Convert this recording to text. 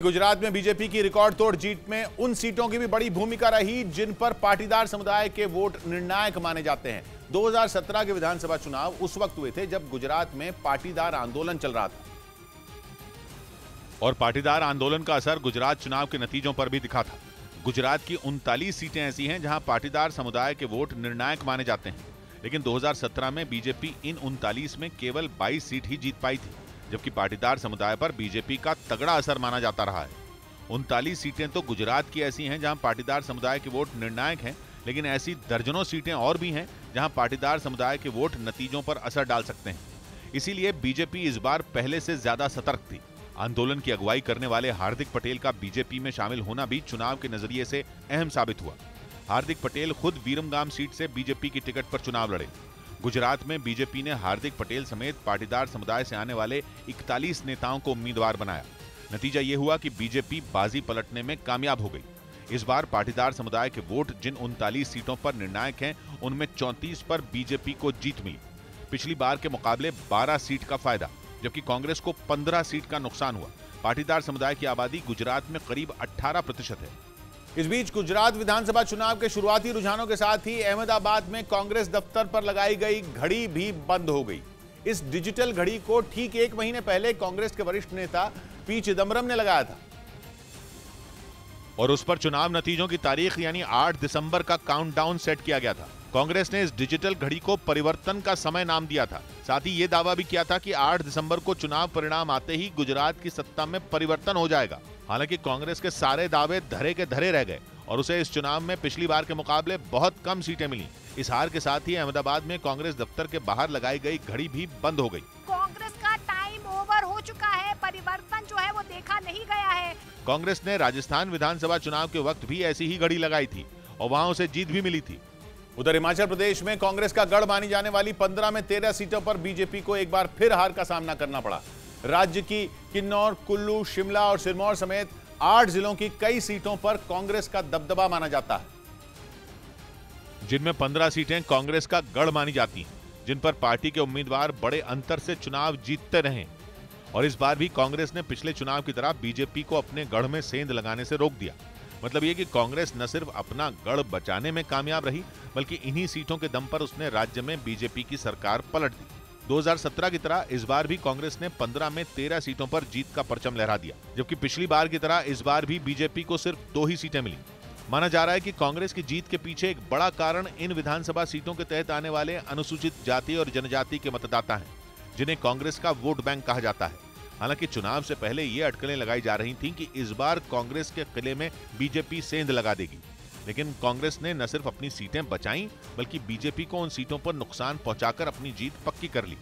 गुजरात में बीजेपी की रिकॉर्ड तोड़ जीत में उन सीटों की भी बड़ी भूमिका रही जिन पर पाटीदार समुदाय के वोट निर्णायक माने जाते हैं। 2017 के विधानसभा चुनाव उस वक्त हुए थे जब गुजरात में पाटीदार आंदोलन चल रहा था और पाटीदार आंदोलन का असर गुजरात चुनाव के नतीजों पर भी दिखा था। गुजरात की 39 सीटें ऐसी हैं जहां पाटीदार समुदाय के वोट निर्णायक माने जाते हैं, लेकिन 2017 में बीजेपी इन 39 में केवल 22 सीट ही जीत पाई थी, जबकि पाटीदार समुदाय पर बीजेपी का तगड़ा असर माना जाता रहा है। 39 सीटें तो गुजरात की ऐसी हैं जहां पाटीदार समुदाय के वोट निर्णायक हैं, लेकिन ऐसी दर्जनों सीटें और भी हैं जहां पाटीदार समुदाय के वोट नतीजों पर असर डाल सकते हैं। इसीलिए बीजेपी इस बार पहले से ज्यादा सतर्क थी। आंदोलन की अगुवाई करने वाले हार्दिक पटेल का बीजेपी में शामिल होना भी चुनाव के नजरिए से अहम साबित हुआ। हार्दिक पटेल खुद वीरमगाम सीट से बीजेपी की टिकट पर चुनाव लड़े। गुजरात में बीजेपी ने हार्दिक पटेल समेत पाटीदार समुदाय से आने वाले 41 नेताओं को उम्मीदवार बनाया। नतीजा यह हुआ कि बीजेपी बाजी पलटने में कामयाब हो गई। इस बार पाटीदार समुदाय के वोट जिन 39 सीटों पर निर्णायक हैं, उनमें 34 पर बीजेपी को जीत मिली। पिछली बार के मुकाबले 12 सीट का फायदा, जबकि कांग्रेस को 15 सीट का नुकसान हुआ। पाटीदार समुदाय की आबादी गुजरात में करीब 18% है। इस बीच गुजरात विधानसभा चुनाव के शुरुआती रुझानों के साथ ही अहमदाबाद में कांग्रेस दफ्तर पर लगाई गई घड़ी भी बंद हो गई। इस डिजिटल घड़ी को ठीक 1 महीने पहले कांग्रेस के वरिष्ठ नेता पी चिदंबरम ने लगाया था और उस पर चुनाव नतीजों की तारीख यानी 8 दिसंबर का काउंटडाउन सेट किया गया था। कांग्रेस ने इस डिजिटल घड़ी को परिवर्तन का समय नाम दिया था। साथ ही यह दावा भी किया था कि 8 दिसंबर को चुनाव परिणाम आते ही गुजरात की सत्ता में परिवर्तन हो जाएगा। हालांकि कांग्रेस के सारे दावे धरे के धरे रह गए और उसे इस चुनाव में पिछली बार के मुकाबले बहुत कम सीटें मिली। इस हार के साथ ही अहमदाबाद में कांग्रेस दफ्तर के बाहर लगाई गई घड़ी भी बंद हो गई। कांग्रेस का टाइम ओवर हो चुका है, परिवर्तन जो है वो देखा नहीं गया है। कांग्रेस ने राजस्थान विधानसभा चुनाव के वक्त भी ऐसी ही घड़ी लगाई थी और वहां उसे जीत भी मिली थी। उधर हिमाचल प्रदेश में कांग्रेस का गढ़ मानी जाने वाली 15 में 13 सीटों पर बीजेपी को एक बार फिर हार का सामना करना पड़ा। राज्य की किन्नौर, कुल्लू, शिमला और सिरमौर समेत 8 जिलों की कई सीटों पर कांग्रेस का दबदबा माना जाता है, जिनमें 15 सीटें कांग्रेस का गढ़ मानी जाती हैं, जिन पर पार्टी के उम्मीदवार बड़े अंतर से चुनाव जीतते रहे। और इस बार भी कांग्रेस ने पिछले चुनाव की तरह बीजेपी को अपने गढ़ में सेंध लगाने से रोक दिया। मतलब यह कि कांग्रेस न सिर्फ अपना गढ़ बचाने में कामयाब रही, बल्कि इन्हीं सीटों के दम पर उसने राज्य में बीजेपी की सरकार पलट दी। 2017 की तरह इस बार भी कांग्रेस ने 15 में 13 सीटों पर जीत का परचम लहरा दिया, जबकि पिछली बार की तरह इस बार भी बीजेपी को सिर्फ 2 ही सीटें मिली। माना जा रहा है कि कांग्रेस की जीत के पीछे एक बड़ा कारण इन विधानसभा सीटों के तहत आने वाले अनुसूचित जाति और जनजाति के मतदाता हैं, जिन्हें कांग्रेस का वोट बैंक कहा जाता है। हालांकि चुनाव से पहले ये अटकलें लगाई जा रही थीं कि इस बार कांग्रेस के किले में बीजेपी सेंध लगा देगी, लेकिन कांग्रेस ने न सिर्फ अपनी सीटें बचाईं, बल्कि बीजेपी को उन सीटों पर नुकसान पहुंचाकर अपनी जीत पक्की कर ली।